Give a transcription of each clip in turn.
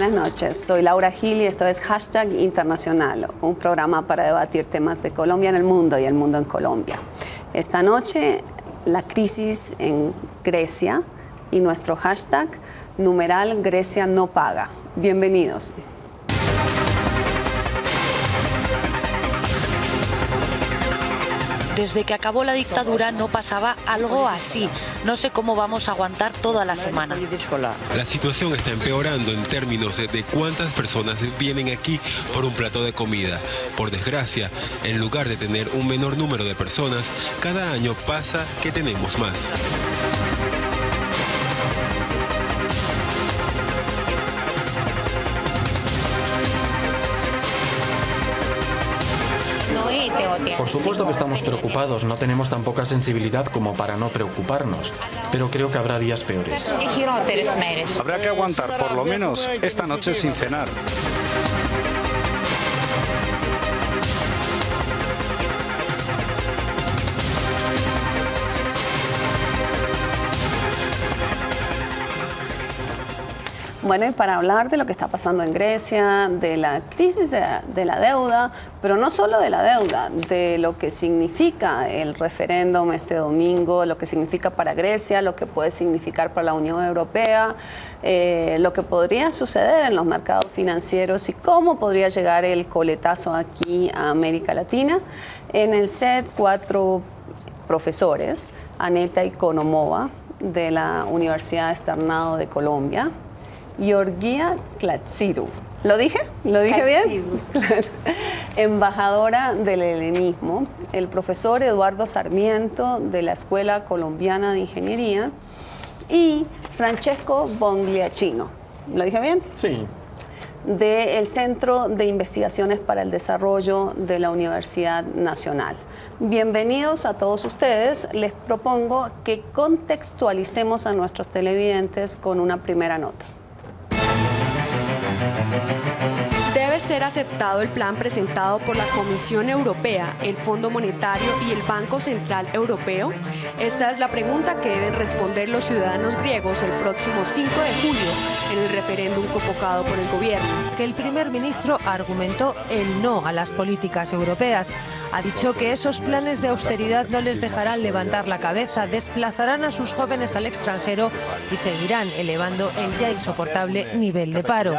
Buenas noches, soy Laura Gil y esto es Hashtag Internacional, un programa para debatir temas de Colombia en el mundo y el mundo en Colombia. Esta noche, la crisis en Grecia y nuestro hashtag, numeral Grecia no paga. Bienvenidos. Desde que acabó la dictadura no pasaba algo así. No sé cómo vamos a aguantar toda la semana. La situación está empeorando en términos de cuántas personas vienen aquí por un plato de comida. Por desgracia, en lugar de tener un menor número de personas, cada año pasa que tenemos más. Por supuesto que estamos preocupados, no tenemos tan poca sensibilidad como para no preocuparnos, pero creo que habrá días peores. Habrá que aguantar por lo menos esta noche sin cenar. Bueno, y para hablar de lo que está pasando en Grecia, de la crisis de la deuda, pero no solo de la deuda, de lo que significa el referéndum este domingo, lo que significa para Grecia, lo que puede significar para la Unión Europea, lo que podría suceder en los mercados financieros y cómo podría llegar el coletazo aquí a América Latina. En el set, 4 profesores, Aneta Ikonomova, de la Universidad Externado de Colombia, Georgia Klatziru. ¿Lo dije? ¿Lo dije bien? Embajadora del helenismo, el profesor Eduardo Sarmiento de la Escuela Colombiana de Ingeniería y Francesco Bongliacino. ¿Lo dije bien? Sí. Del Centro de Investigaciones para el Desarrollo de la Universidad Nacional. Bienvenidos a todos ustedes. Les propongo que contextualicemos a nuestros televidentes con una primera nota. ¿Debe ser aceptado el plan presentado por la Comisión Europea, el Fondo Monetario y el Banco Central Europeo? Esta es la pregunta que deben responder los ciudadanos griegos el próximo 5 de julio en el referéndum convocado por el gobierno. Que el primer ministro argumentó el no a las políticas europeas. Ha dicho que esos planes de austeridad no les dejarán levantar la cabeza, desplazarán a sus jóvenes al extranjero y seguirán elevando el ya insoportable nivel de paro.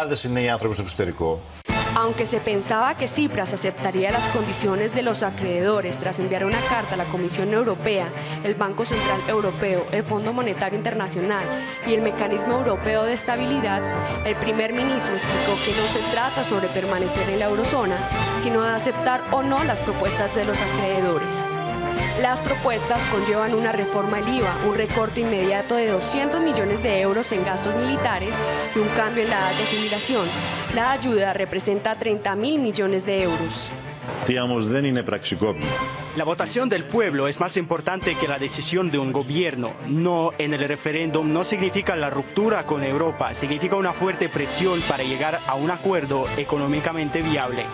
Aunque se pensaba que Tsipras aceptaría las condiciones de los acreedores tras enviar una carta a la Comisión Europea, el Banco Central Europeo, el Fondo Monetario Internacional y el Mecanismo Europeo de Estabilidad, el primer ministro explicó que no se trata sobre permanecer en la eurozona, sino de aceptar o no las propuestas de los acreedores. Las propuestas conllevan una reforma del IVA, un recorte inmediato de 200 millones de euros en gastos militares y un cambio en la edad de jubilación. La ayuda representa 30.000 millones de euros. La votación del pueblo es más importante que la decisión de un gobierno. No en el referéndum no significa la ruptura con Europa, significa una fuerte presión para llegar a un acuerdo económicamente viable.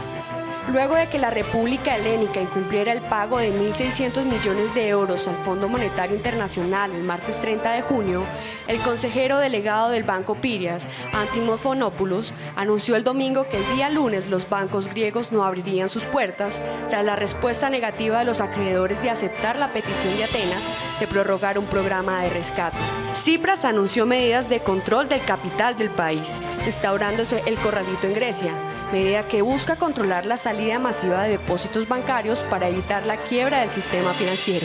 Luego de que la República Helénica incumpliera el pago de 1.600 millones de euros al Fondo Monetario Internacional el martes 30 de junio, el consejero delegado del Banco Piraeus, Antimopoulos, anunció el domingo que el día lunes los bancos griegos no abrirían sus puertas tras la respuesta negativa de los acreedores de aceptar la petición de Atenas de prorrogar un programa de rescate. Tsipras anunció medidas de control del capital del país, instaurándose el corralito en Grecia, medida que busca controlar la salida masiva de depósitos bancarios para evitar la quiebra del sistema financiero.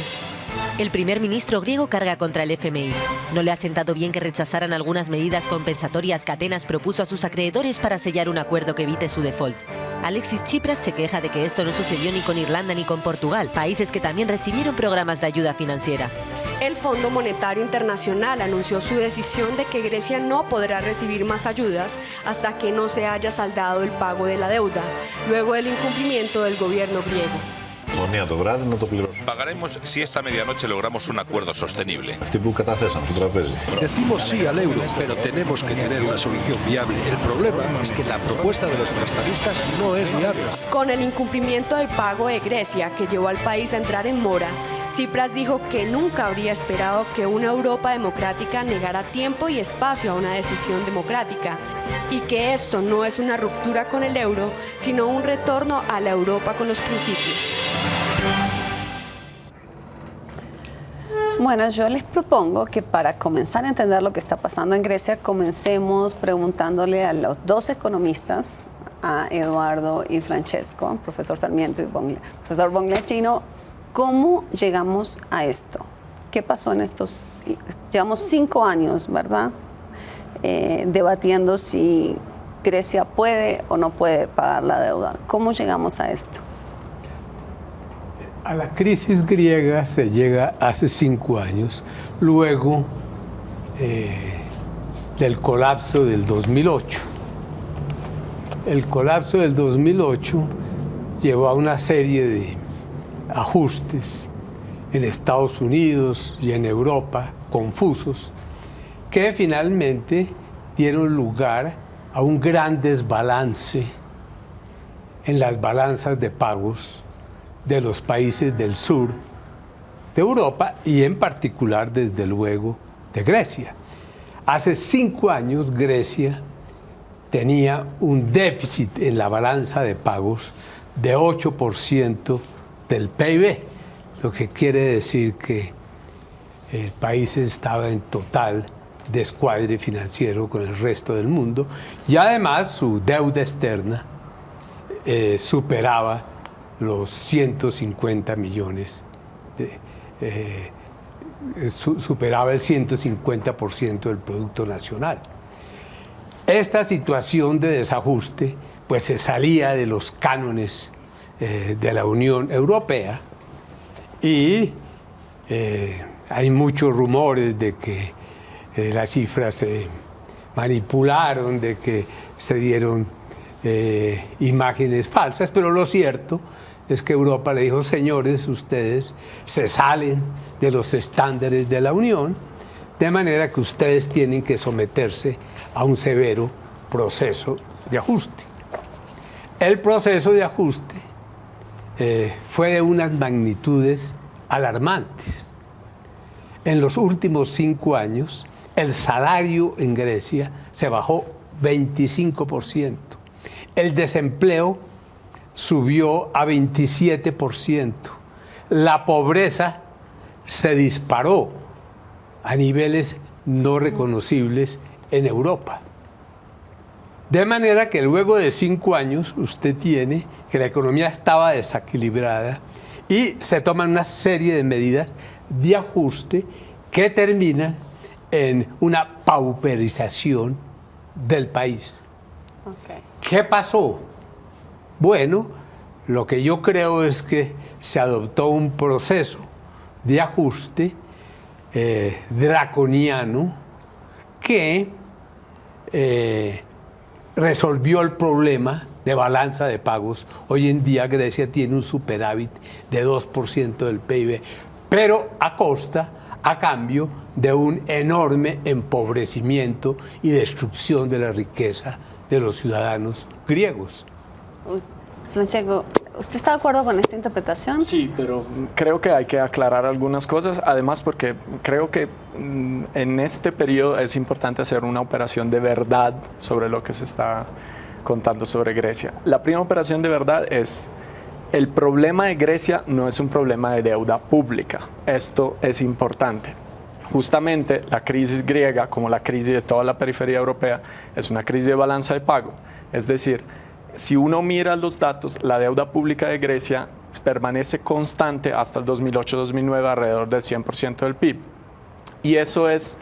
El primer ministro griego carga contra el FMI. No le ha sentado bien que rechazaran algunas medidas compensatorias que Atenas propuso a sus acreedores para sellar un acuerdo que evite su default. Alexis Tsipras se queja de que esto no sucedió ni con Irlanda ni con Portugal, países que también recibieron programas de ayuda financiera. El Fondo Monetario Internacional anunció su decisión de que Grecia no podrá recibir más ayudas hasta que no se haya saldado el pago de la deuda, luego del incumplimiento del gobierno griego. Pagaremos si esta medianoche logramos un acuerdo sostenible. Decimos sí al euro, pero tenemos que tener una solución viable. El problema es que la propuesta de los prestamistas no es viable. Con el incumplimiento del pago de Grecia, que llevó al país a entrar en mora, Tsipras dijo que nunca habría esperado que una Europa democrática negara tiempo y espacio a una decisión democrática y que esto no es una ruptura con el euro, sino un retorno a la Europa con los principios. Bueno, yo les propongo que para comenzar a entender lo que está pasando en Grecia, comencemos preguntándole a los dos economistas, a Eduardo y Francesco, profesor Sarmiento y profesor Bongliacino, ¿cómo llegamos a esto? ¿Qué pasó en estos, llevamos 5 años, ¿verdad? Debatiendo si Grecia puede o no puede pagar la deuda. ¿Cómo llegamos a esto? A la crisis griega se llega hace 5 años, luego del colapso del 2008. El colapso del 2008 llevó a una serie de ajustes en Estados Unidos y en Europa, confusos, que finalmente dieron lugar a un gran desbalance en las balanzas de pagos de los países del sur de Europa y en particular, desde luego, de Grecia. Hace 5 años Grecia tenía un déficit en la balanza de pagos de 8% del PIB, lo que quiere decir que el país estaba en total descuadre financiero con el resto del mundo y además su deuda externa superaba los 150 millones, superaba el 150% del Producto Nacional. Esta situación de desajuste pues se salía de los cánones de la Unión Europea y hay muchos rumores de que las cifras se manipularon, de que se dieron imágenes falsas, pero lo cierto es que Europa le dijo: señores, ustedes se salen de los estándares de la Unión, de manera que ustedes tienen que someterse a un severo proceso de ajuste. El proceso de ajuste fue de unas magnitudes alarmantes. En los últimos 5 años, el salario en Grecia se bajó 25%. El desempleo subió a 27%. La pobreza se disparó a niveles no reconocibles en Europa. De manera que luego de 5 años usted tiene que la economía estaba desequilibrada y se toman una serie de medidas de ajuste que terminan en una pauperización del país. Okay. ¿Qué pasó? Bueno, lo que yo creo es que se adoptó un proceso de ajuste draconiano que resolvió el problema de balanza de pagos. Hoy en día Grecia tiene un superávit de 2% del PIB, pero a cambio de un enorme empobrecimiento y destrucción de la riqueza de los ciudadanos griegos. Francesco, ¿usted está de acuerdo con esta interpretación? Sí, pero creo que hay que aclarar algunas cosas, además porque creo que en este periodo es importante hacer una operación de verdad sobre lo que se está contando sobre Grecia. La primera operación de verdad es: el problema de Grecia no es un problema de deuda pública. Esto es importante. Justamente la crisis griega, como la crisis de toda la periferia europea, es una crisis de balanza de pago. Es decir, si uno mira los datos, la deuda pública de Grecia permanece constante hasta el 2008-2009, alrededor del 100% del PIB. Y eso es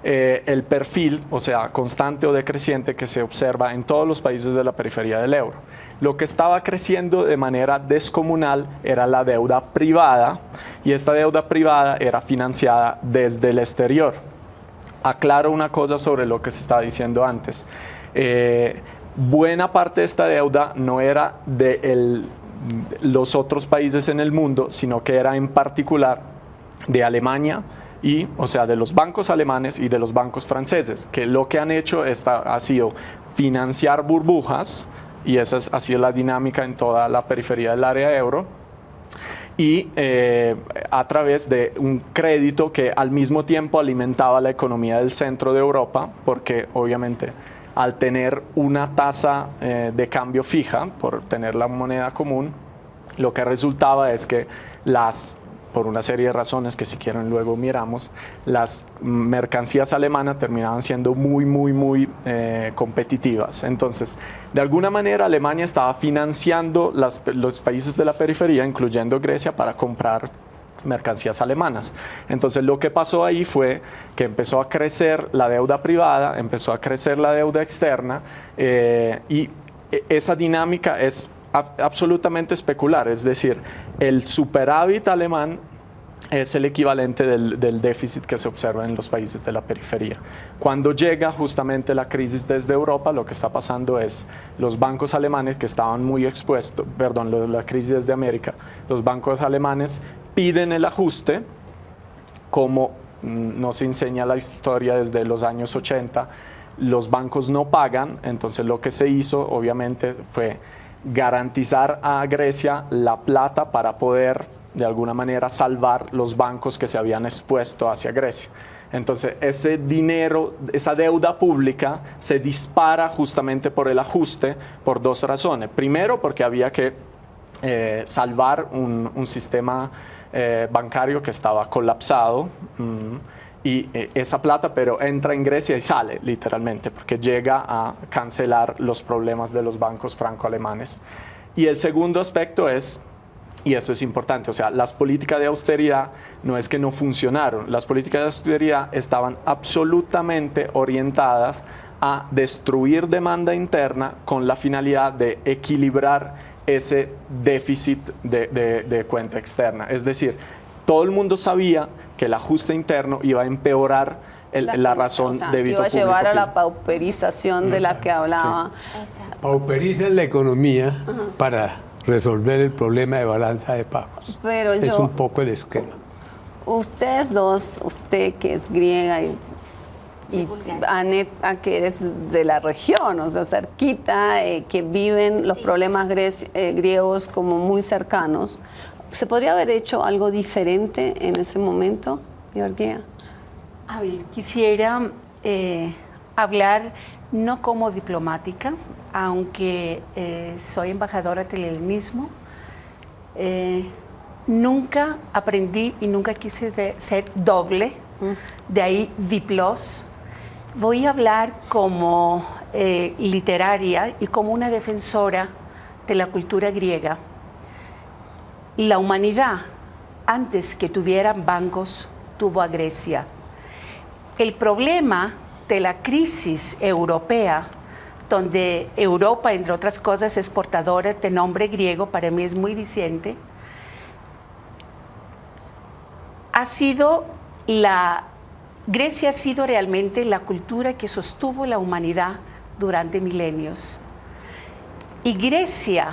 el perfil, o sea, constante o decreciente, que se observa en todos los países de la periferia del euro. Lo que estaba creciendo de manera descomunal era la deuda privada, y esta deuda privada era financiada desde el exterior. Aclaro una cosa sobre lo que se estaba diciendo antes. Buena parte de esta deuda no era de los otros países en el mundo, sino que era en particular de Alemania, o sea, de los bancos alemanes y de los bancos franceses, que lo que han hecho ha sido financiar burbujas, y esa ha sido la dinámica en toda la periferia del área euro. y a través de un crédito que al mismo tiempo alimentaba la economía del centro de Europa, porque obviamente al tener una tasa de cambio fija, por tener la moneda común, lo que resultaba es que por una serie de razones que si quieren luego miramos, las mercancías alemanas terminaban siendo muy competitivas. Entonces, de alguna manera Alemania estaba financiando los países de la periferia, incluyendo Grecia, para comprar mercancías alemanas. Entonces lo que pasó ahí fue que empezó a crecer la deuda privada, empezó a crecer la deuda externa y esa dinámica es absolutamente especular, es decir, el superávit alemán es el equivalente del déficit que se observa en los países de la periferia. Cuando llega justamente la crisis desde Europa, lo que está pasando es los bancos alemanes que estaban muy expuestos, la crisis desde América, los bancos alemanes piden el ajuste, como nos enseña la historia desde los años 80, los bancos no pagan, entonces lo que se hizo obviamente fue garantizar a Grecia la plata para poder de alguna manera salvar los bancos que se habían expuesto hacia Grecia. Entonces ese dinero, esa deuda pública se dispara justamente por el ajuste por dos razones. Primero, porque había que salvar un sistema bancario que estaba colapsado y esa plata pero entra en Grecia y sale literalmente porque llega a cancelar los problemas de los bancos franco-alemanes. Y el segundo aspecto es, y esto es importante, o sea, las políticas de austeridad no es que no funcionaron, las políticas de austeridad estaban absolutamente orientadas a destruir demanda interna con la finalidad de equilibrar ese déficit de cuenta externa. Es decir, todo el mundo sabía que el ajuste interno iba a empeorar la razón de débito público. Iba a llevar a la pauperización de la que hablaba. Sí. Pauperizan la economía para resolver el problema de balanza de pagos. Pero es un poco el esquema. Ustedes dos, usted que es griega y Aneta, que eres de la región, o sea, cerquita, que viven los problemas griegos como muy cercanos. ¿Se podría haber hecho algo diferente en ese momento, Georgia? A ver, quisiera hablar no como diplomática, aunque soy embajadora del helenismo. Nunca aprendí y nunca quise ser doble, de ahí diplos. Voy a hablar como literaria y como una defensora de la cultura griega. La humanidad, antes que tuvieran bancos, tuvo a Grecia. El problema de la crisis europea, donde Europa, entre otras cosas, es portadora de nombre griego, para mí es muy diciente, Grecia ha sido realmente la cultura que sostuvo la humanidad durante milenios. Y Grecia,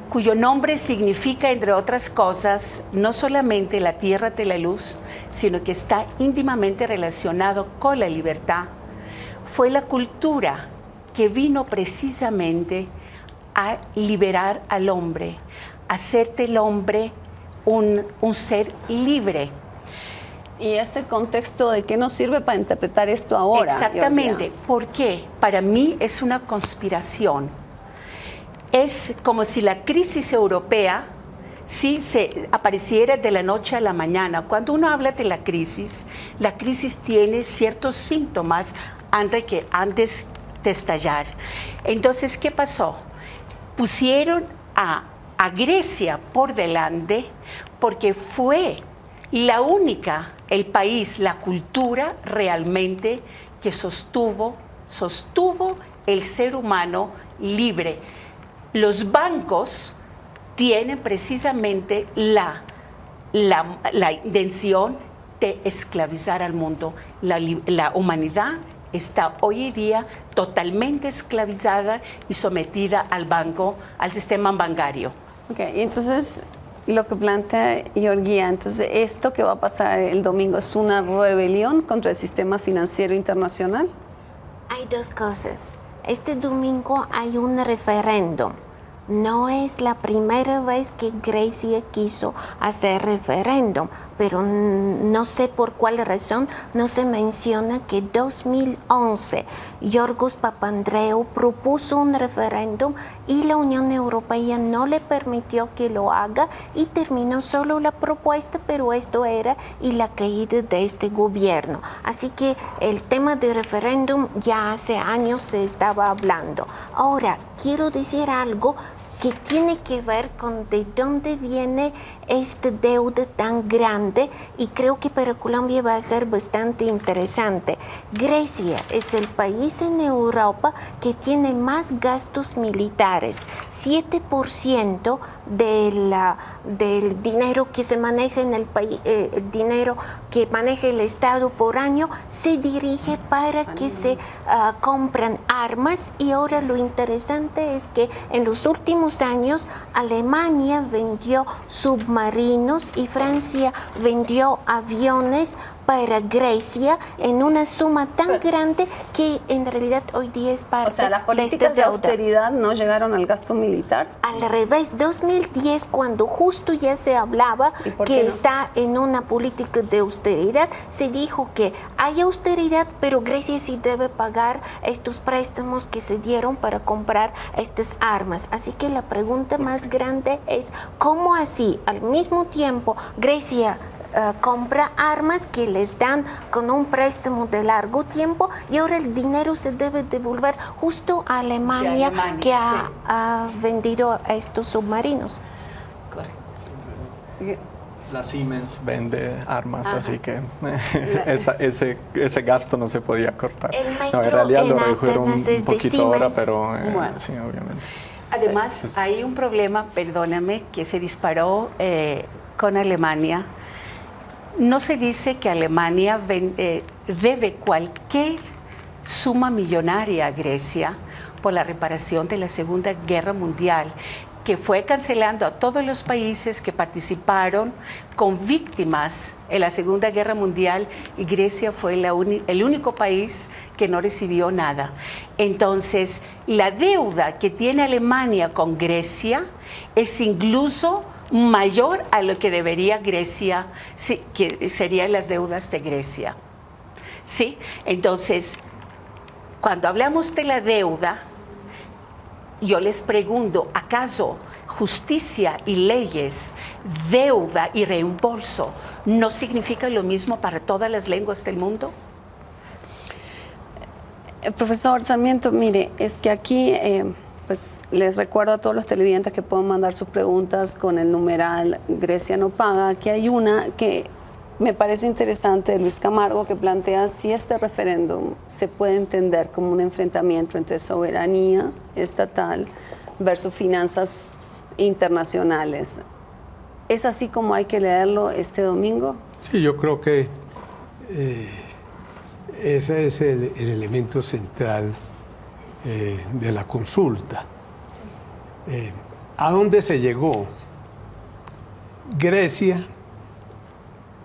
cuyo nombre significa, entre otras cosas, no solamente la tierra de la luz, sino que está íntimamente relacionado con la libertad, fue la cultura que vino precisamente a liberar al hombre, a hacer del hombre un ser libre. ¿Y ese contexto de qué nos sirve para interpretar esto ahora? Exactamente. ¿Por qué? Para mí es una conspiración. Es como si la crisis europea se apareciera de la noche a la mañana. Cuando uno habla de la crisis tiene ciertos síntomas antes de estallar. Entonces, ¿qué pasó? Pusieron a Grecia por delante porque fue el país, la cultura realmente que sostuvo el ser humano libre. Los bancos tienen precisamente la intención de esclavizar al mundo. La humanidad está hoy en día totalmente esclavizada y sometida al sistema bancario. Okay, entonces lo que plantea Georgia, entonces esto que va a pasar el domingo es una rebelión contra el sistema financiero internacional. Hay dos cosas. Este domingo hay un referéndum no es la primera vez que Grecia quiso hacer referéndum, pero no sé por cuál razón no se menciona que en 2011 Yorgos Papandreou propuso un referéndum y la Unión Europea no le permitió que lo haga y terminó solo la propuesta, pero esto era y la caída de este gobierno. Así que el tema de referéndum ya hace años se estaba hablando. Ahora, quiero decir algo que tiene que ver con de dónde viene esta deuda tan grande, y creo que para Colombia va a ser bastante interesante. Grecia es el país en Europa que tiene más gastos militares. 7% del dinero que se maneja en el país, el dinero que maneja el Estado por año, se dirige para que se compran armas. Y ahora lo interesante es que en los últimos años Alemania vendió submarinos y Francia vendió aviones para Grecia en una suma tan grande que en realidad hoy día es parte de esta deuda. O sea, las políticas de austeridad no llegaron al gasto militar. Al revés, 2010, cuando justo ya se hablaba que está en una política de austeridad, se dijo que hay austeridad, pero Grecia sí debe pagar estos préstamos que se dieron para comprar estas armas. Así que la pregunta más grande es, ¿cómo así al mismo tiempo Grecia compra armas que les dan con un préstamo de largo tiempo y ahora el dinero se debe devolver justo a Alemania que ha vendido a estos submarinos? Correcto. La Siemens vende armas, así que ese gasto no se podía cortar. No, en realidad lo redujeron un poquito ahora, pero sí, obviamente. Además, hay un problema, perdóname, que se disparó con Alemania. No se dice que Alemania debe cualquier suma millonaria a Grecia por la reparación de la Segunda Guerra Mundial, que fue cancelando a todos los países que participaron con víctimas en la Segunda Guerra Mundial, y Grecia fue el único país que no recibió nada. Entonces, la deuda que tiene Alemania con Grecia es incluso mayor a lo que debería Grecia, que serían las deudas de Grecia. ¿Sí? Entonces, cuando hablamos de la deuda, yo les pregunto, ¿acaso justicia y leyes, deuda y reembolso no significa lo mismo para todas las lenguas del mundo? Profesor Sarmiento, mire, es que aquí pues les recuerdo a todos los televidentes que pueden mandar sus preguntas con el numeral Grecia no paga. Aquí hay una que me parece interesante de Luis Camargo, que plantea si este referéndum se puede entender como un enfrentamiento entre soberanía estatal versus finanzas internacionales. ¿Es así como hay que leerlo este domingo? Sí, yo creo que ese es el elemento central de la consulta. ¿A dónde se llegó? Grecia,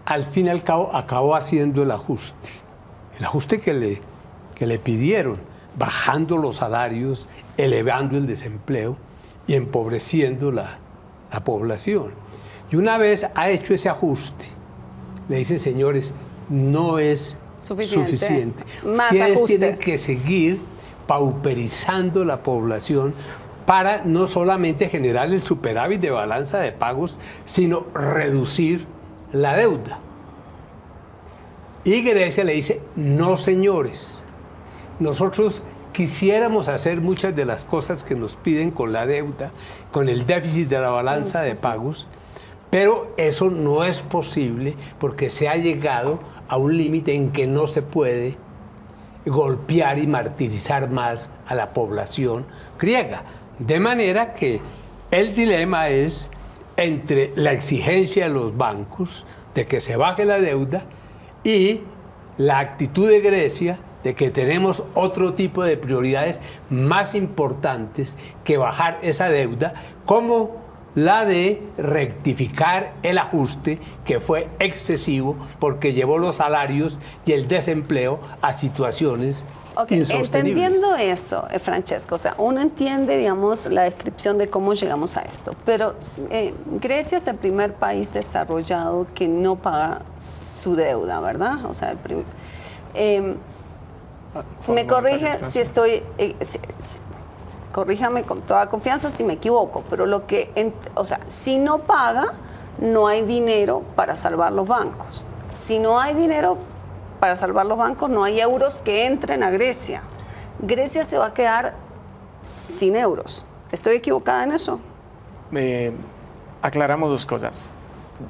al fin y al cabo, acabó haciendo el ajuste que le pidieron, bajando los salarios, elevando el desempleo y empobreciendo la población. Y una vez ha hecho ese ajuste, le dicen, señores, no es suficiente. Ustedes tienen que seguir pauperizando la población para no solamente generar el superávit de balanza de pagos, sino reducir la deuda. Y Grecia le dice, no señores, nosotros quisiéramos hacer muchas de las cosas que nos piden con la deuda, con el déficit de la balanza de pagos, pero eso no es posible porque se ha llegado a un límite en que no se puede golpear y martirizar más a la población griega. De manera que el dilema es entre la exigencia de los bancos de que se baje la deuda y la actitud de Grecia de que tenemos otro tipo de prioridades más importantes que bajar esa deuda, como la de rectificar el ajuste que fue excesivo porque llevó los salarios y el desempleo a situaciones Entendiendo eso, Francesco, o sea, uno entiende, digamos, la descripción de cómo llegamos a esto, pero Grecia es el primer país desarrollado que no paga su deuda, ¿verdad? O sea, me corrige si estoy, corríjame con toda confianza si me equivoco, pero si no paga, no hay dinero para salvar los bancos. Si no hay dinero para salvar los bancos, no hay euros que entren a Grecia. Grecia se va a quedar sin euros. ¿Estoy equivocada en eso? Aclaramos dos cosas.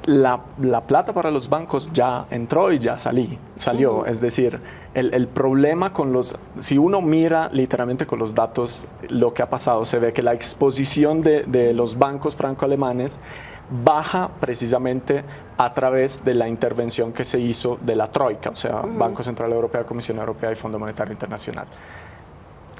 La plata para los bancos ya entró y ya salió. Es decir, el problema si uno mira literalmente con los datos lo que ha pasado, se ve que la exposición de los bancos franco-alemanes baja precisamente a través de la intervención que se hizo de la Troika, o sea, Banco Central Europeo, Comisión Europea y Fondo Monetario Internacional.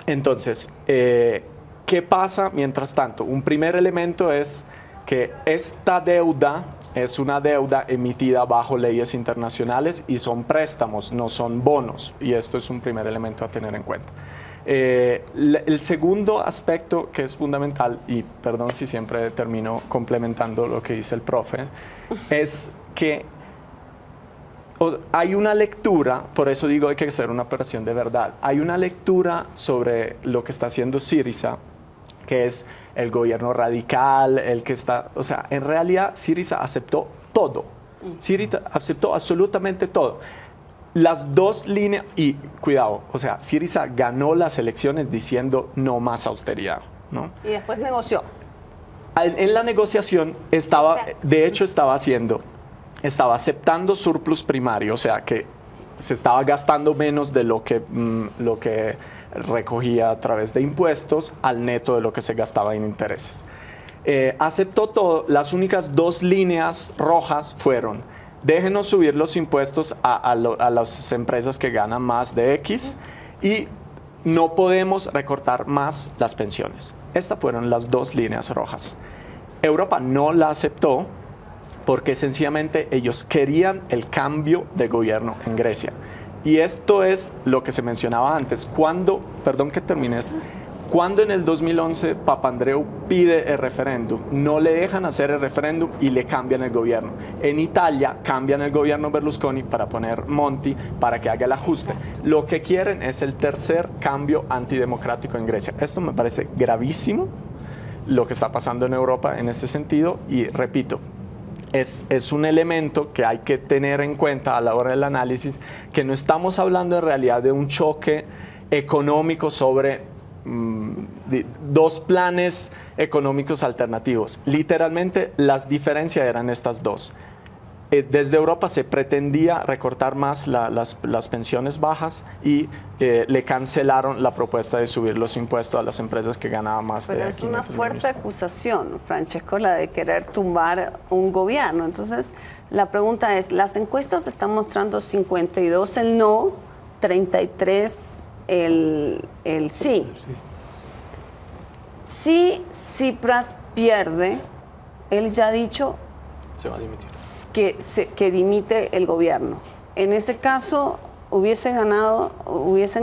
Entonces, ¿qué pasa mientras tanto? Un primer elemento es que esta deuda es una deuda emitida bajo leyes internacionales y son préstamos, no son bonos, y esto es un primer elemento a tener en cuenta. El segundo aspecto que es fundamental, y perdón si siempre termino complementando lo que dice el profe, es que hay una lectura, por eso digo hay que hacer una operación de verdad, hay una lectura sobre lo que está haciendo Syriza, que es el gobierno radical, o sea, en realidad Syriza aceptó todo, Syriza aceptó absolutamente todo. Las dos líneas, y cuidado, o sea, Syriza ganó las elecciones diciendo no más austeridad, ¿no? Y después negoció. En la negociación estaba aceptando surplus primario, o sea, que se estaba gastando menos de lo que recogía a través de impuestos al neto de lo que se gastaba en intereses. Aceptó todo. Las únicas dos líneas rojas fueron: déjenos subir los impuestos a las empresas que ganan más de X y no podemos recortar más las pensiones. Estas fueron las dos líneas rojas. Europa no la aceptó porque sencillamente ellos querían el cambio de gobierno en Grecia. Y esto es lo que se mencionaba antes. Perdón que termine esto. Cuando en el 2011 Papandreou pide el referéndum, no le dejan hacer el referéndum y le cambian el gobierno. En Italia cambian el gobierno Berlusconi para poner Monti para que haga el ajuste. Lo que quieren es el tercer cambio antidemocrático en Grecia. Esto me parece gravísimo lo que está pasando en Europa en este sentido y repito, es un elemento que hay que tener en cuenta a la hora del análisis, que no estamos hablando en realidad de un choque económico sobre dos planes económicos alternativos. Literalmente las diferencias eran estas dos. Desde Europa se pretendía recortar más las pensiones bajas y le cancelaron la propuesta de subir los impuestos a las empresas que ganaban más. Pero es una fuerte acusación, Francesco, la de querer tumbar un gobierno. Entonces, la pregunta es, las encuestas están mostrando 52 el no, 33 el sí. Si Tsipras pierde, él ya ha dicho se va a dimitir. Que dimite el gobierno. En ese caso hubiesen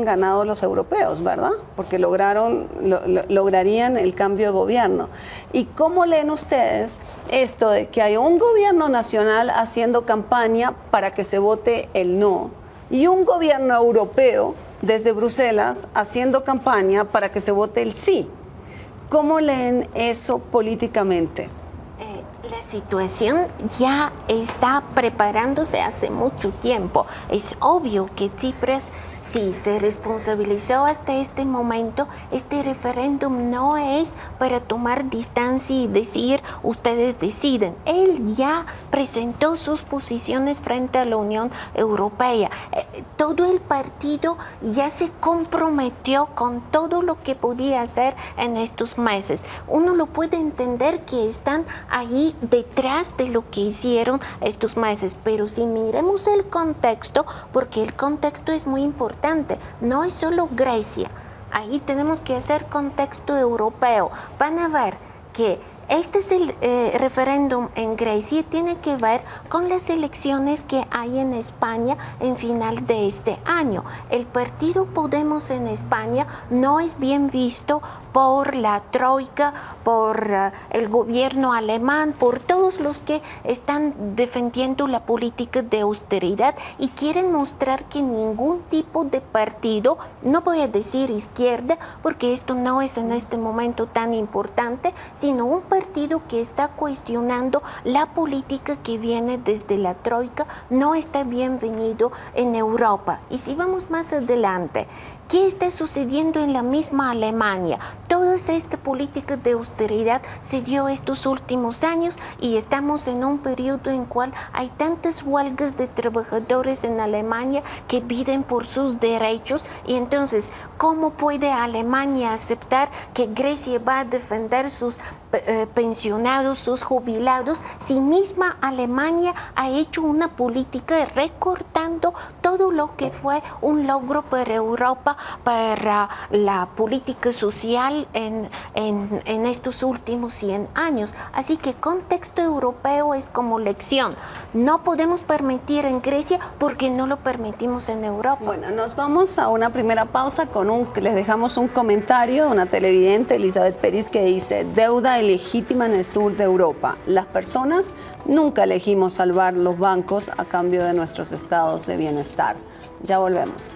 ganado los europeos, ¿verdad? Porque lograrían el cambio de gobierno. ¿Y cómo leen ustedes esto de que hay un gobierno nacional haciendo campaña para que se vote el no y un gobierno europeo desde Bruselas haciendo campaña para que se vote el sí? ¿Cómo leen eso políticamente? La situación ya está preparándose hace mucho tiempo. Es obvio que Tsipras, si se responsabilizó hasta este momento, este referéndum no es para tomar distancia y decir ustedes deciden. Él ya presentó sus posiciones frente a la Unión Europea. Todo el partido ya se comprometió con todo lo que podía hacer en estos meses. Uno lo puede entender que están ahí detrás de lo que hicieron estos meses, pero si miremos el contexto, porque el contexto es muy importante, no es solo Grecia, ahí tenemos que hacer contexto europeo. Van a ver que Este es el referéndum en Grecia, tiene que ver con las elecciones que hay en España en final de este año. El partido Podemos en España no es bien visto por la Troika, por el gobierno alemán, por todos los que están defendiendo la política de austeridad y quieren mostrar que ningún tipo de partido, no voy a decir izquierda, porque esto no es en este momento tan importante, sino un partido que está cuestionando la política que viene desde la Troika, no está bienvenido en Europa. Y si vamos más adelante, ¿qué está sucediendo en la misma Alemania? Toda esta política de austeridad se dio estos últimos años y estamos en un periodo en cual hay tantas huelgas de trabajadores en Alemania que piden por sus derechos y entonces, ¿cómo puede Alemania aceptar que Grecia va a defender sus pensionados, sus jubilados, si misma Alemania ha hecho una política recortando todo lo que fue un logro para Europa, para la política social en estos últimos 100 años? Así que contexto europeo es como lección. No podemos permitir en Grecia porque no lo permitimos en Europa. Bueno, nos vamos a una primera pausa con les dejamos un comentario de una televidente, Elizabeth Peris, que dice: deuda ilegítima en el sur de Europa. Las personas nunca elegimos salvar los bancos a cambio de nuestros estados de bienestar. Ya volvemos.